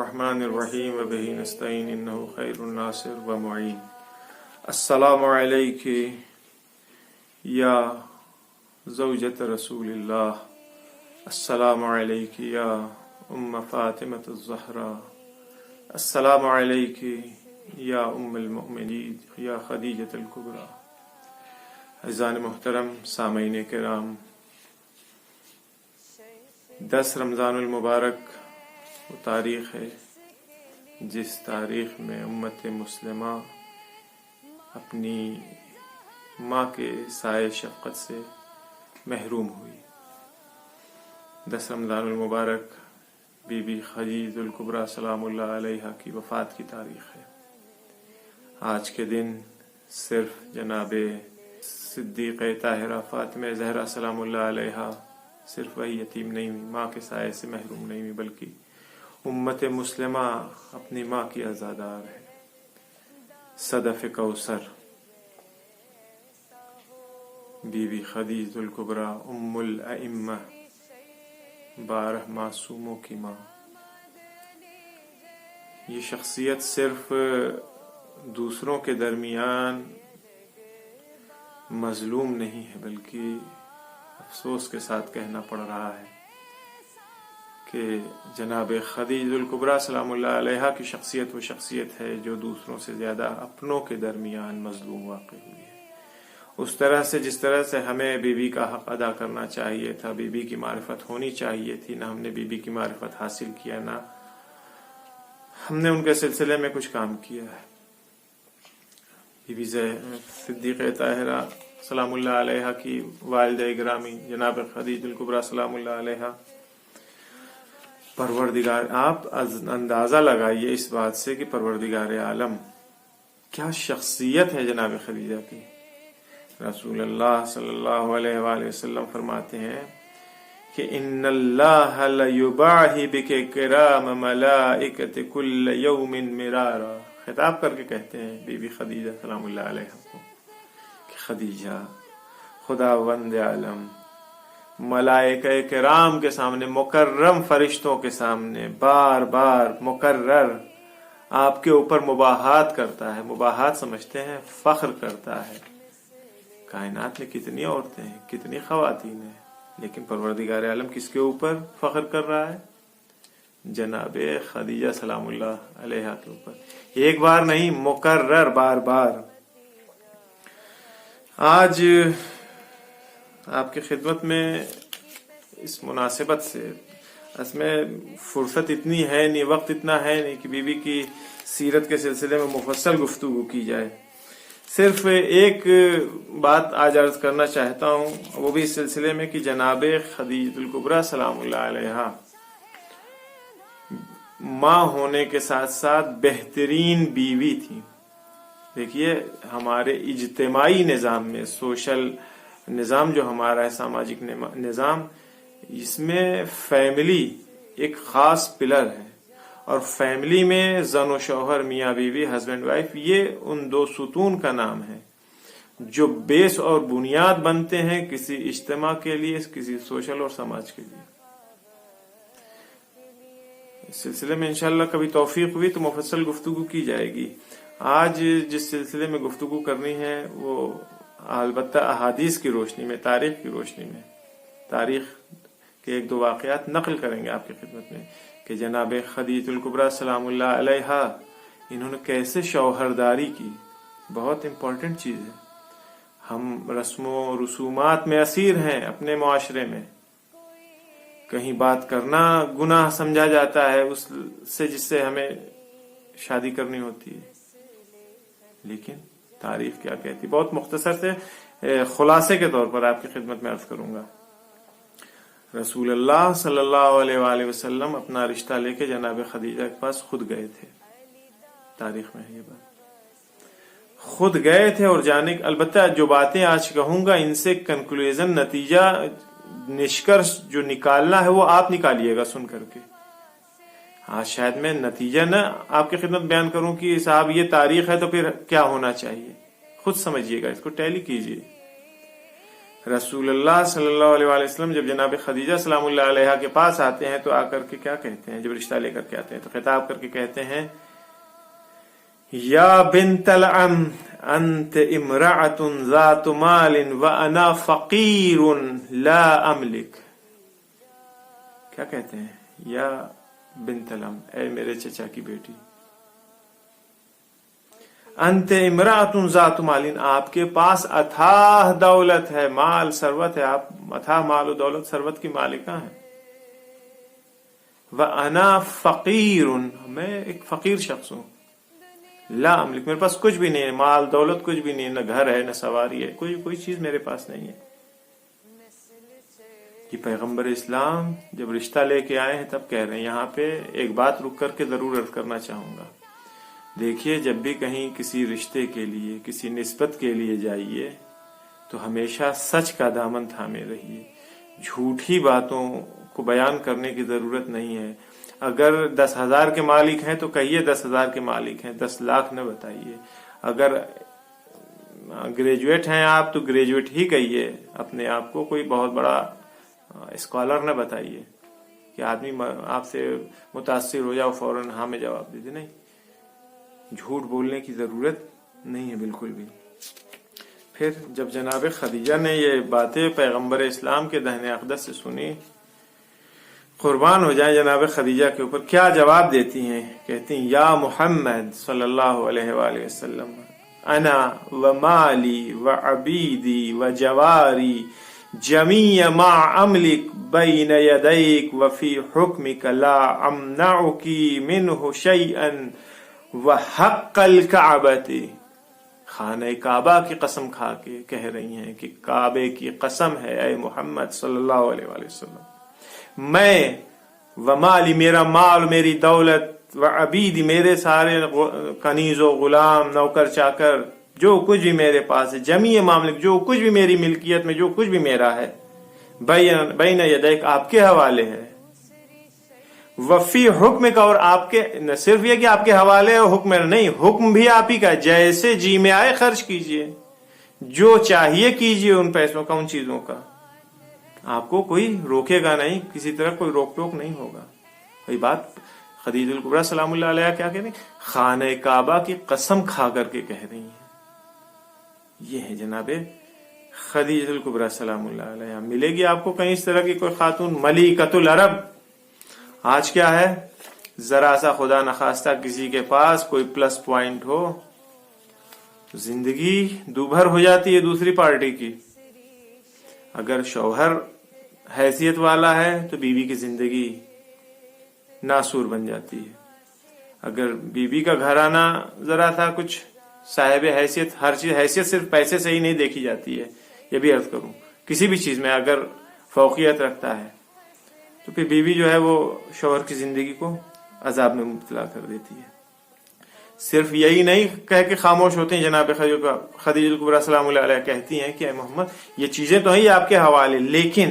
الرحمن الرحیم وبہ نستعین انہ خیر الناصر ومعین۔ السلام علیک یا زوجۃ رسول اللہ، السلام علیک یا ام فاطمۃ الزہرا، السلام علیک یا ام المؤمنین یا خدیجۃ الکبریٰ۔ عزیزان محترم، سامعین کرام، 10 رمضان المبارک وہ تاریخ ہے جس تاریخ میں امت مسلمہ اپنی ماں کے سائے شفقت سے محروم ہوئی۔ 10 رمضان المبارک بی بی خدیجہ الکبریٰ سلام اللہ علیہا کی وفات کی تاریخ ہے۔ آج کے دن صرف جناب صدیقہ طاہرہ فاطمہ زہرا سلام اللہ علیہا صرف وہی یتیم نہیں ہوئی، ماں کے سائے سے محروم نہیں ہوئی، بلکہ امت مسلمہ اپنی ماں کی عزادار ہے۔ صدف کوثر بی بی خدیجہ الکبریٰ ام الائمہ، 12 معصوموں کی ماں۔ یہ شخصیت صرف دوسروں کے درمیان مظلوم نہیں ہے، بلکہ افسوس کے ساتھ کہنا پڑ رہا ہے کہ جناب خدیجہ الکبریٰ سلام اللہ علیہا کی شخصیت وہ شخصیت ہے جو دوسروں سے زیادہ اپنوں کے درمیان مظلوم واقع ہوئی ہے۔ اس طرح سے جس طرح سے ہمیں بی بی کا حق ادا کرنا چاہیے تھا، بی بی کی معرفت ہونی چاہیے تھی، نہ ہم نے بی بی کی معرفت حاصل کیا، نہ ہم نے ان کے سلسلے میں کچھ کام کیا ہے۔ بی بی صدیقہ طاہرہ سلام اللہ علیہا کی والدہ گرامی جناب خدیجہ الکبریٰ سلام اللہ علیہا، پروردگار، آپ اندازہ لگائیے اس بات سے کہ پروردگار عالم کیا شخصیت ہے جناب خدیجہ کی۔ رسول اللہ صلی اللہ علیہ وآلہ وسلم فرماتے ہیں کہ ان اللہ لیباہی بک کرام ملائکۃ کل یوم مرارا، خطاب کر کے کہتے ہیں بی بی خدیجہ سلام اللہ علیہ کو کہ خدیجہ، خداوند عالم ملائکہ کرام کے سامنے، مکرم فرشتوں کے سامنے بار بار مکرر آپ کے اوپر مباحات کرتا ہے۔ مباحات سمجھتے ہیں فخر کرتا ہے۔ کائنات میں کتنی عورتیں ہیں، کتنی خواتین ہیں، لیکن پروردگار عالم کس کے اوپر فخر کر رہا ہے؟ جناب خدیجہ سلام اللہ علیہا کے اوپر۔ ایک بار نہیں، مکرر، بار بار۔ آج آپ کی خدمت میں اس مناسبت سے اس میں فرصت اتنی ہے نہیں، وقت اتنا ہے نہیں کہ بی بی کی سیرت کے سلسلے میں مفصل گفتگو کی جائے۔ صرف ایک بات آج عرض کرنا چاہتا ہوں، وہ بھی اس سلسلے میں کہ جناب خدیجہ الکبریٰ سلام اللہ علیہا ماں ہونے کے ساتھ ساتھ بہترین بیوی تھی۔ دیکھیے، ہمارے اجتماعی نظام میں، سوشل نظام جو ہمارا ہے، سماجک نظام، اس میں فیملی ایک خاص پلر ہے، اور فیملی میں زن و شوہر، میاں بیوی، ہسبینڈ وائف، یہ ان 2 ستون کا نام ہے جو بیس اور بنیاد بنتے ہیں کسی اجتماع کے لیے، کسی سوشل اور سماج کے لیے۔ اس سلسلے میں انشاءاللہ کبھی توفیق ہوئی تو مفصل گفتگو کی جائے گی۔ آج جس سلسلے میں گفتگو کرنی ہے وہ البتہ احادیث کی روشنی میں، تاریخ کی روشنی میں، تاریخ کے 1-2 واقعات نقل کریں گے آپ کی خدمت میں کہ جناب خدیجہ الکبریٰ سلام اللہ علیہا انہوں نے کیسے شوہرداری کی۔ بہت امپورٹنٹ چیز ہے۔ ہم رسم و رسومات میں اسیر ہیں اپنے معاشرے میں، کہیں بات کرنا گناہ سمجھا جاتا ہے اس سے جس سے ہمیں شادی کرنی ہوتی ہے، لیکن تاریخ کیا کہتی؟ بہت مختصر سے خلاصے کے طور پر آپ کی خدمت میں عرض کروں گا۔ رسول اللہ صلی اللہ علیہ وآلہ وسلم اپنا رشتہ لے کے جناب خدیجہ کے پاس خود گئے تھے۔ تاریخ میں ہے یہ بات، خود گئے تھے اور جانے، البتہ جو باتیں آج کہوں گا ان سے کنکلوژن، نتیجہ، نشکرش جو نکالنا ہے وہ آپ نکالیے گا سن کر کے۔ آج شاید میں نتیجہ نہ آپ کی خدمت بیان کروں کہ صاحب یہ تاریخ ہے تو پھر کیا ہونا چاہیے، خود سمجھیے گا، اس کو ٹیلی کیجیے۔ رسول اللہ صلی اللہ علیہ وآلہ وسلم جب جناب خدیجہ سلام اللہ علیہا کے پاس آتے ہیں تو آ کر کے کیا کہتے ہیں؟ جب رشتہ لے کر کے آتے ہیں تو خطاب کر کے کہتے ہیں یا بنت العم انت امرأۃ ذات مال وانا فقیر لا املک. کیا کہتے ہیں؟ یا بنت العم، اے میرے چچا کی بیٹی، انت امرأۃ ذات مال، آپ کے پاس اتھاہ دولت ہے، مال ثروت ہے، آپ اتھاہ مال و دولت ثروت کی مالکہ ہیں. وانا فقیر، میں ایک فقیر شخص ہوں. لا املک، میرے پاس کچھ بھی نہیں ہے، مال دولت کچھ بھی نہیں ہے، نہ گھر ہے نہ سواری ہے، کوئی چیز میرے پاس نہیں ہے. یہ پیغمبر اسلام جب رشتہ لے کے آئے ہیں تب کہہ رہے ہیں. یہاں پہ ایک بات رک کر کے ضرور عرض کرنا چاہوں گا. دیکھیے، جب بھی کہیں کسی رشتے کے لیے، کسی نسبت کے لیے جائیے تو ہمیشہ سچ کا دامن تھامے رہیے. جھوٹی باتوں کو بیان کرنے کی ضرورت نہیں ہے. اگر 10,000 کے مالک ہیں تو کہیے 10,000 کے مالک ہیں، 10 لاکھ نہ بتائیے. اگر گریجویٹ ہیں آپ تو گریجویٹ ہی کہیے اپنے آپ کو، کوئی بہت بڑا اسکالر نہ بتائیے کہ آدمی آپ سے متاثر ہو جاؤ فوراً ہاں میں جواب دے دے. نہیں، جھوٹ بولنے کی ضرورت نہیں ہے بالکل بھی. پھر جب جناب خدیجہ نے یہ باتیں پیغمبر اسلام کے دہن اقدس سے سنی، قربان ہو جائیں جناب خدیجہ کے اوپر، کیا جواب دیتی ہیں؟ کہتی ہیں یا محمد صلی اللہ علیہ وآلہ وسلم انا و مالی و عبیدی و جواری جمیع ما املک بین یدیک و فی حکمک لا امنعکی منہ شیئا و حق الکعبۃ. خانہ کعبہ کی قسم کھا کے کہہ رہی ہیں کہ کعبے کی قسم ہے اے محمد صلی اللہ علیہ وآلہ وسلم، میں و مالی، میرا مال میری دولت، و عبیدی، میرے سارے کنیز و غلام نوکر چاکر، جو کچھ بھی میرے پاس ہے، جمیع ماملک، جو کچھ بھی میری ملکیت میں جو کچھ بھی میرا ہے، بین یدیک، آپ کے حوالے ہے. وفی حکم کا، اور آپ کے، نہ صرف یہ کہ آپ کے حوالے اور حکم نہیں، حکم بھی آپ ہی کا، جیسے جی میں آئے خرچ کیجئے، جو چاہیے کیجئے ان پیسوں کا، ان چیزوں کا. آپ کو کوئی روکے گا نہیں، کسی طرح کوئی روک ٹوک نہیں ہوگا. وہی بات خدیجہ الکبریٰ سلام اللہ علیہ کیا کہہ رہی ہیں؟ خانہ کعبہ کی قسم کھا کر کے کہہ رہی ہیں. یہ ہے جناب خدیجہ الکبریٰ سلام اللہ علیہ. ملے گی آپ کو کہیں اس طرح کی کوئی خاتون ملکۃ العرب. آج کیا ہے، ذرا سا خدا نخواستہ کسی کے پاس کوئی پلس پوائنٹ ہو، زندگی دوبھر ہو جاتی ہے دوسری پارٹی کی. اگر شوہر حیثیت والا ہے تو بیوی کی زندگی ناسور بن جاتی ہے. اگر بیوی کا گھرانہ ذرا تھا کچھ صاحب حیثیت، ہر چیز حیثیت صرف پیسے سے ہی نہیں دیکھی جاتی ہے، یہ بھی عرض کروں، کسی بھی چیز میں اگر فوقیت رکھتا ہے تو پھر بیوی جو ہے وہ شوہر کی زندگی کو عذاب میں مبتلا کر دیتی ہے. صرف یہی نہیں کہہ کے خاموش ہوتے ہیں. جناب خدیجہ الکبریٰ سلام اللہ علیہ کہتی ہیں کہ اے محمد، یہ چیزیں تو ہیں یہ آپ کے حوالے، لیکن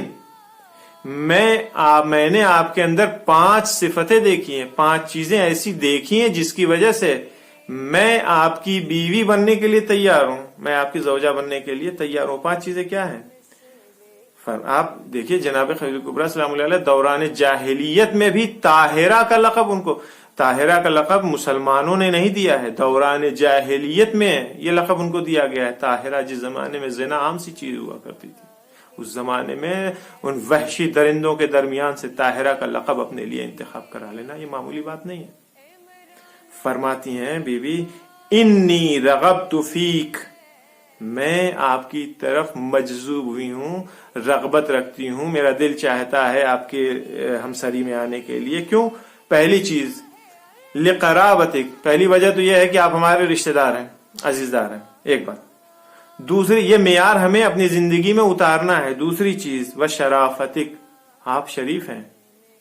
میں نے آپ کے اندر 5 صفتیں دیکھی ہیں، 5 چیزیں ایسی دیکھی ہیں جس کی وجہ سے میں آپ کی بیوی بننے کے لیے تیار ہوں، میں آپ کی زوجہ بننے کے لیے تیار ہوں. 5 چیزیں کیا ہیں؟ آپ دیکھیے جناب خدیجہ الکبریٰ سلام اللہ علیہ دوران جاہلیت میں بھی طاہرہ کا لقب، ان کو طاہرہ کا لقب مسلمانوں نے نہیں دیا ہے، دوران جاہلیت میں یہ لقب ان کو دیا گیا ہے طاہرہ. جس زمانے میں زنا عام سی چیز ہوا کرتی تھی، اس زمانے میں ان وحشی درندوں کے درمیان سے طاہرہ کا لقب اپنے لیے انتخاب کرا لینا یہ معمولی بات نہیں ہے. فرماتی ہیں بی بی انی رغبت فیک، میں آپ کی طرف مجذوب ہوئی ہوں، رغبت رکھتی ہوں، میرا دل چاہتا ہے آپ کے ہمسری میں آنے کے لیے. کیوں؟ پہلی چیز لقرابتک، پہلی وجہ تو یہ ہے کہ آپ ہمارے رشتہ دار ہیں، عزیزدار ہیں، ایک بات. دوسری، یہ معیار ہمیں اپنی زندگی میں اتارنا ہے. دوسری چیز وشرافتک، آپ شریف ہیں،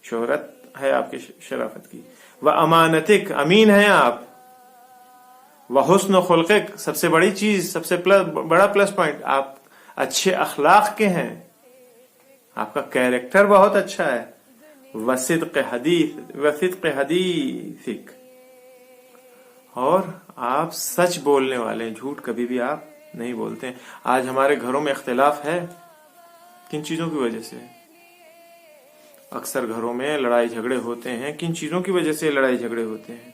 شہرت ہے آپ کے شرافت کی. وامانتک، امین ہیں آپ. وحسن خلقک، سب سے بڑی چیز، سب سے بڑا پلس پوائنٹ، آپ اچھے اخلاق کے ہیں، آپ کا کیریکٹر بہت اچھا ہے. وصدق حدیثک، اور آپ سچ بولنے والے ہیں، جھوٹ کبھی بھی آپ نہیں بولتے ہیں. آج ہمارے گھروں میں اختلاف ہے किन चीजों की वजह से? अक्सर घरों में लड़ाई झगड़े होते हैं, किन चीजों की वजह से लड़ाई झगड़े होते हैं?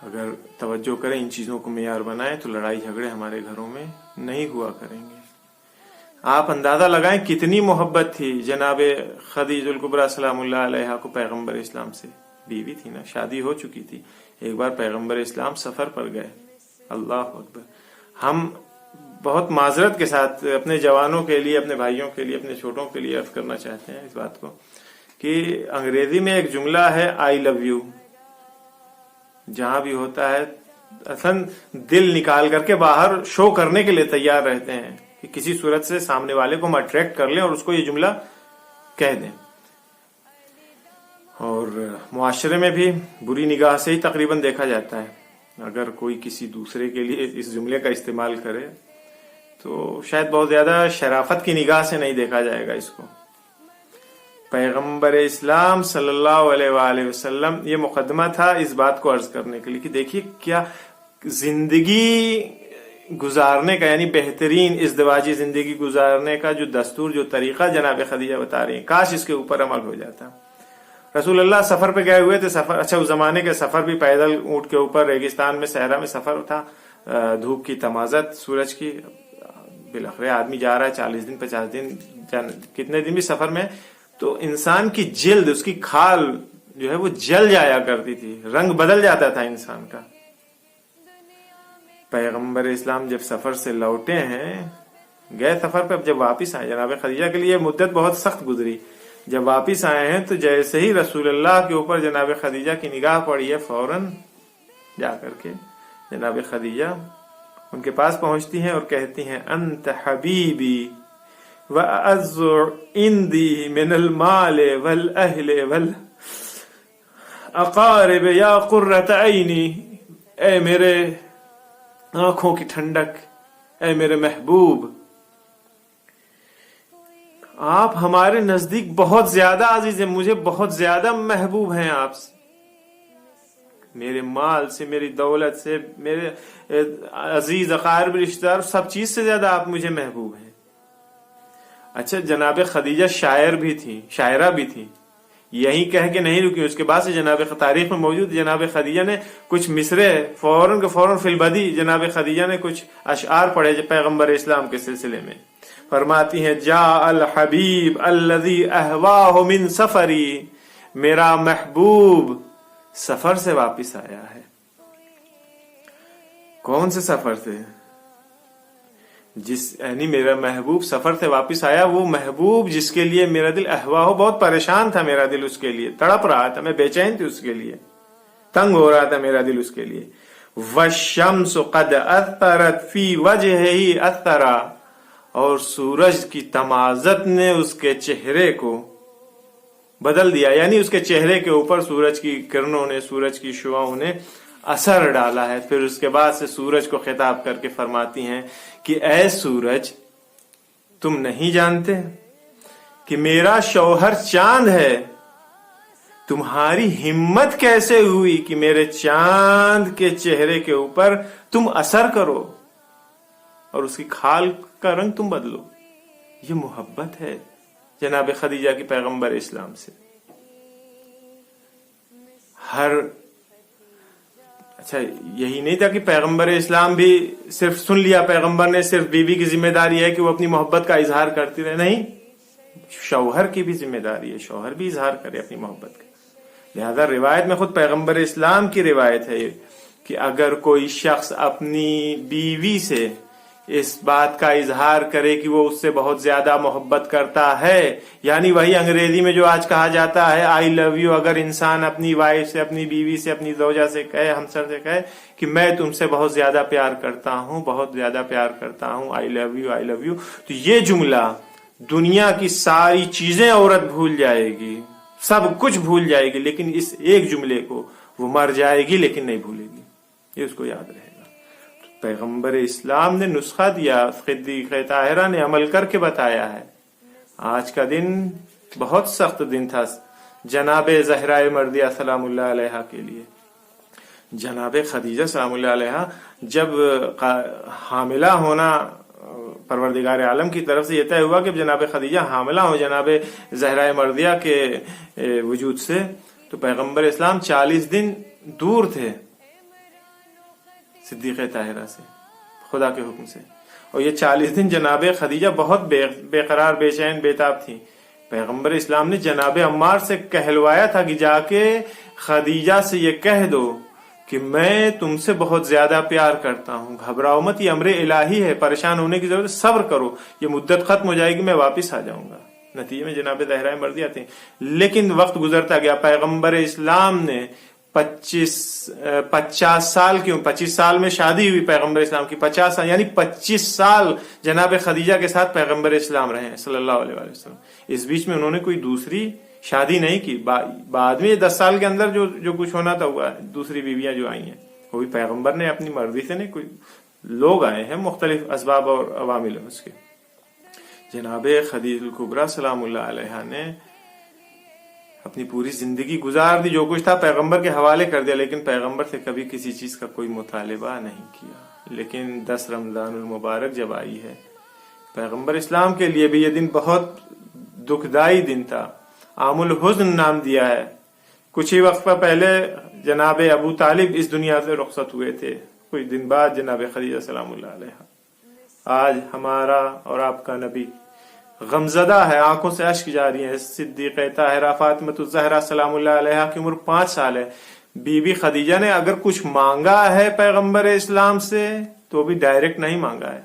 अगर तवज्जो करें, इन चीजों को मेयार बनाएं तो लड़ाई झगड़े हमारे घरों में नहीं हुआ करेंगे। आप अंदाजा लगाएं कितनी मोहब्बत थी जनाबे खदीजुल कुबरा सलामुल्लाह अलैहा को पैगंबर इस्लाम से। बीवी थी ना, शादी हो चुकी थी। एक बार पैगंबर इस्लाम सफर पर गए, अल्लाह अकबर। हम बहुत माजरत के साथ अपने जवानों के लिए, अपने भाइयों के लिए, अपने छोटों के लिए अर्ज करना चाहते हैं इस बात को कि अंग्रेजी में एक जुमला है आई लव यू, जहां भी होता है असन दिल निकाल करके बाहर शो करने के लिए तैयार रहते हैं कि किसी सूरत से सामने वाले को हम अट्रैक्ट कर लें और उसको ये जुमला कह दें। और मुआशरे में भी बुरी निगाह से ही तकरीबन देखा जाता है। अगर कोई किसी दूसरे के लिए इस जुमले का इस्तेमाल करे तो शायद बहुत ज्यादा शराफत की निगाह से नहीं देखा जाएगा इसको। पैगंबर इस्लाम सल्लल्लाहु अलैहि वसल्लम, ये मुकदमा था इस बात को अर्ज करने के लिए कि देखिए क्या जिंदगी गुजारने का, यानी बेहतरीन इज़्दिवाजी जिंदगी गुजारने का जो दस्तूर, जो तरीका जनाब खदीजा बता रही है, काश इसके ऊपर अमल हो जाता। रसूलुल्लाह सफर पे गए हुए थे। सफर, अच्छा उस जमाने के सफर भी पैदल, ऊंट के ऊपर, रेगिस्तान में, सहरा में सफर था। धूप की तमाजत, सूरज की, बिलखरे आदमी जा रहा है 40 दिन 50 दिन, कितने दिन भी सफर में, तो इंसान की जिल्द, उसकी खाल जो है वो जल जाया करती थी, रंग बदल जाता था इंसान का। पैगंबर इस्लाम जब सफर से लौटे हैं, गए सफर पे, अब जब वापिस आए, जनाब खदीजा के लिए मुद्दत बहुत सख्त गुजरी। जब वापिस आए हैं तो जैसे ही रसूलुल्लाह के ऊपर जनाब खदीजा की निगाह पड़ी है, फौरन जाकर के जनाब खदीजा उनके पास पहुंचती हैं और कहती हैं अंत हबीबी व अज़्ज़ु इंदी मिनल माल वल अहल वल अक़ारिब या क़ुर्रत ऐनी, ए मेरे आंखों की ठंडक, ए मेरे महबूब, आप हमारे नजदीक बहुत ज्यादा अजीज हैं, मुझे बहुत ज्यादा महबूब हैं आपसे, मेरे माल से, मेरी दौलत से, मेरे अजीज अकारिब रिश्तेदार, सब चीज से ज्यादा आप मुझे महबूब हैं। अच्छा, जनाब खदीजा शायर भी थी, शायरा भी थी, यही कह के नहीं रुकी। उसके बाद से जनाब तारीख में मौजूद जनाब खदीजा ने कुछ मिसरे फौरन के फौरन फिलबदी जनाब खदीजा ने कुछ अशआर पढ़े पैगंबर इस्लाम के सिलसिले में। फरमाती हैं जा अल हबीब अल्लज़ी अहवाहु मिन सफरी, मेरा महबूब सफर से वापिस आया है। कौन से सफर से? यानी मेरा महबूब सफर से वापिस आया, वो महबूब जिसके लिए मेरा दिल अहवाहु, बहुत परेशान था मेरा दिल उसके लिए, तड़प रहा था, मैं बेचैन थी उसके लिए, तंग हो रहा था मेरा दिल उसके लिए। वश्शम्स क़द अत्तरत फी वजहिही अत्तरा, और सूरज की तमाजत ने उसके चेहरे को बदल दिया, यानी उसके चेहरे के ऊपर सूरज की किरणों ने, सूरज की शुआओं ने असर डाला है। फिर उसके बाद से सूरज को खिताब करके फरमाती हैं कि ऐ सूरज, तुम नहीं जानते कि मेरा शौहर चांद है, तुम्हारी हिम्मत कैसे हुई कि मेरे चांद के चेहरे के ऊपर तुम असर करो और उसकी खाल का रंग तुम बदलो। ये मोहब्बत है जनाब खदीजा की पैगंबर इस्लाम से। अच्छा, यही नहीं था कि पैगंबर इस्लाम भी सिर्फ सुन लिया, पैगंबर ने सिर्फ बीवी की जिम्मेदारी है कि वो अपनी मोहब्बत का इजहार करती रहे, नहीं, शौहर की भी जिम्मेदारी है, शौहर भी इजहार करे अपनी मोहब्बत का। लिहाजा रिवायत में खुद पैगंबर इस्लाम की रिवायत है कि अगर कोई शख्स अपनी बीवी से इस बात का इजहार करे कि वो उससे बहुत ज्यादा मोहब्बत करता है, यानी वही अंग्रेजी में जो आज कहा जाता है आई लव यू, अगर इंसान अपनी वाइफ से, अपनी बीवी से, अपनी ज़ौजा से कहे, हमसर से कहे कि मैं तुमसे बहुत ज्यादा प्यार करता हूं, बहुत ज्यादा प्यार करता हूं, I love you, I love you, तो ये जुमला दुनिया की सारी चीजें औरत भूल जाएगी, सब कुछ भूल जाएगी, लेकिन इस एक जुमले को वो मर जाएगी लेकिन नहीं भूलेगी। ये उसको याद रहेगा। पैगंबर इस्लाम ने नुस्खा दिया, सिद्दीक़ ताहिरा ने अमल करके बताया है। आज का दिन बहुत सख्त दिन था जनाबे ज़हराए मर्दिया सलामुल्लाह अलैहा के लिए। जनाबे खदीजा सलामुल्लाह अलैहा जब हामिला होना परवरदिगार आलम की तरफ से यह तय हुआ कि जनाब खदीजा हामिला हो जनाब ज़हरा मर्दिया के वजूद से, तो पैगंबर इस्लाम 40 दिन दूर थे सिद्दीक़ ताहिरा से खुदा के हुक्म से, और ये 40 दिन जनाब खदीजा बहुत बेकरार बेचैन बेताब थी। पैगंबर इस्लाम ने जनाब अम्मार से कहलवाया था कि जाके खदीजा से ये कह दो कि मैं तुमसे बहुत ज्यादा प्यार करता हूँ, घबराओ मत, ये अमरे इलाही है, परेशान होने की जरूरत, सब्र करो, ये मुद्दत खत्म हो जाएगी, मैं वापिस आ जाऊंगा। नतीजे में जनाब ज़हरा मर्दिया थी। लेकिन वक्त गुजरता गया, पैगंबर इस्लाम ने 50 साल की 25 साल में शादी हुई पैगंबर इस्लाम की, 50 साल यानी 25 साल जनाब खदीजा के साथ पैगंबर इस्लाम रहे सल्लल्लाहु अलैहि वसल्लम। इस बीच में उन्होंने कोई दूसरी शादी नहीं की। बाद में 10 साल के अंदर जो कुछ होना था हुआ, दूसरी बीवियां जो आई हैं वो भी पैगंबर ने अपनी मर्जी से नहीं, कोई लोग आए हैं मुख्तलिफ असबाब और अवामिल उसके। जनाब खदीजतुल कुबरा सलामुल्लाह अलैहा ने अपनी पूरी जिंदगी गुजार दी, जो कुछ था पैगंबर के हवाले कर दिया, लेकिन पैगंबर से कभी किसी चीज का कोई मुतालिबा नहीं किया। लेकिन 10 रमजानुल मुबारक जब आई है, पैगंबर इस्लाम के लिए भी ये दिन बहुत दुखदाई दिन था, आमुल हुज़्न नाम दिया है। कुछ ही वक्त पहले जनाब अबू तालिब इस दुनिया से रुखसत हुए थे, कुछ दिन बाद जनाब खदीजा सलामुल्लाह अलैहा। आज हमारा और आपका नबी गमजदा है, आंखों से अश्क जारी है। सिद्दीक़ ताहिरा फातिमा ज़हरा सलामुल्लाह अलैहा की उम्र 5 साल है। बीबी खदीजा ने अगर कुछ मांगा है पैगंबर इस्लाम से तो भी डायरेक्ट नहीं मांगा है,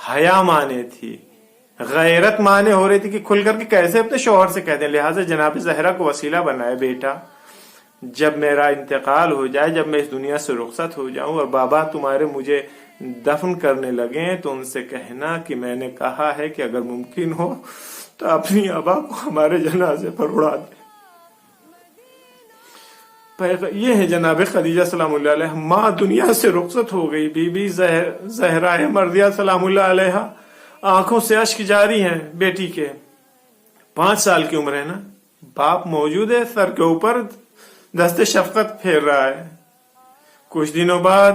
हया माने थी, गैरत माने हो रही थी कि खुल करके कैसे अपने शौहर से कहते हैं। लिहाजा जनाब ज़हरा को वसीला बनाए, बेटा जब मेरा इंतकाल हो जाए, जब मैं इस दुनिया से रुखसत हो जाऊं और बाबा तुम्हारे मुझे दफन करने लगे, तो उनसे कहना कि मैंने कहा है कि अगर मुमकिन हो तो अपनी अबा को हमारे जनाजे पर उड़ा दे। ये है जनाब खदीजा सलामुल्लाह अलैहा, माँ दुनिया से रुखसत हो गई। बीबी ज़हरा मर्दिया सलामुल्लाह अलैहा आंखों से अश्क जारी हैं बेटी के। 5 साल की उम्र है ना, बाप मौजूद है, सर के ऊपर दस्ते शफकत फेर रहा है। कुछ दिनों बाद,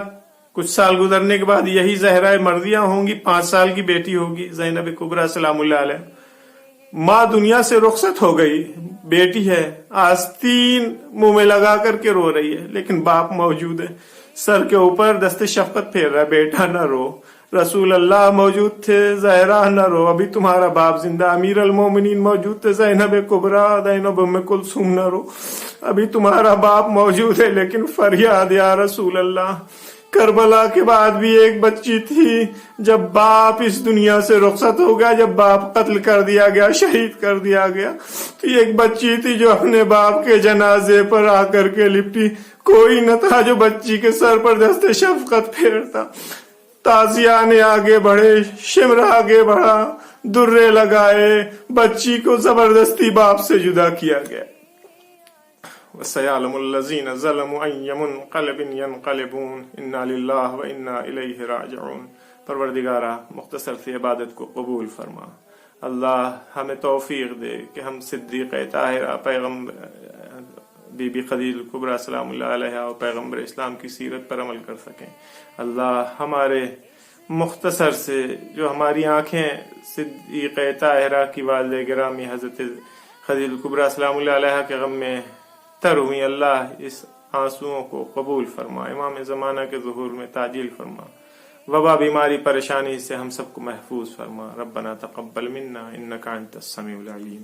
कुछ साल गुजरने के बाद यही ज़हरा मर्दिया होंगी, 5 साल की बेटी होगी ज़ैनब कुबरा सलामुल्लाह अलैहा। माँ दुनिया से रुखसत हो गई, बेटी है, आस्तीन मुंह में लगा करके रो रही है, लेकिन बाप मौजूद है, सर के ऊपर दस्ते शफकत फेर रहा है, बेटा न रो, रसूल अल्लाह मौजूद थे, ज़हरा न रो, अभी तुम्हारा बाप जिंदा, अमीर अल मोमिनीन मौजूद थे, ज़ैनब कुबरा ज़ैनब उम्मे कुलसूम न रो, अभी तुम्हारा बाप मौजूद है, लेकिन फरियाद या रसूल अल्लाह। करबला के बाद भी एक बच्ची थी, जब बाप इस दुनिया से रुखसत हो गया, जब बाप कत्ल कर दिया गया, शहीद कर दिया गया, तो एक बच्ची थी जो अपने बाप के जनाजे पर आकर के लिपटी। कोई न था जो बच्ची के सर पर दस्ते शफकत फेरता। ताजिया ने आगे बढ़े, शिमरा आगे बढ़ा, दुर्रे लगाए, बच्ची को जबरदस्ती बाप से जुदा किया गया। वसयअलमुल्लज़ीना ज़लमू अय्य मुनक़लिबिन यनक़लिबून इन्ना लिल्लाहि व इन्ना इलैहि राजिऊन। परवरदिगारा मुख्तसर सी इबादत को कबूल फरमा। अल्लाह हमें तौफीक दे कि हम सिद्दीक़ ताहिरा पैगंबर बीबी खदीजतुल कुबरा सलामुल्लाह अलैहा और पैगंबर इस्लाम की सीरत पर अमल कर सकें। अल्लाह हमारे मुख्तसर से जो हमारी आंखें सिद्दीक़ ताहिरा की वालिद गिरामी हज़रत खदीजतुल कुबरा सलामुल्लाह अलैहा के गम में तर हुई, अल्लाह इस आंसुओं को कबूल फरमा, इमाम ज़माना के ज़ुहूर में ताजील फरमा, वबा बीमारी परेशानी से हम सबको महफूज फरमा। रब्बना तक़ब्बल मिन्ना इन्नका अंतस समीउल अलीम।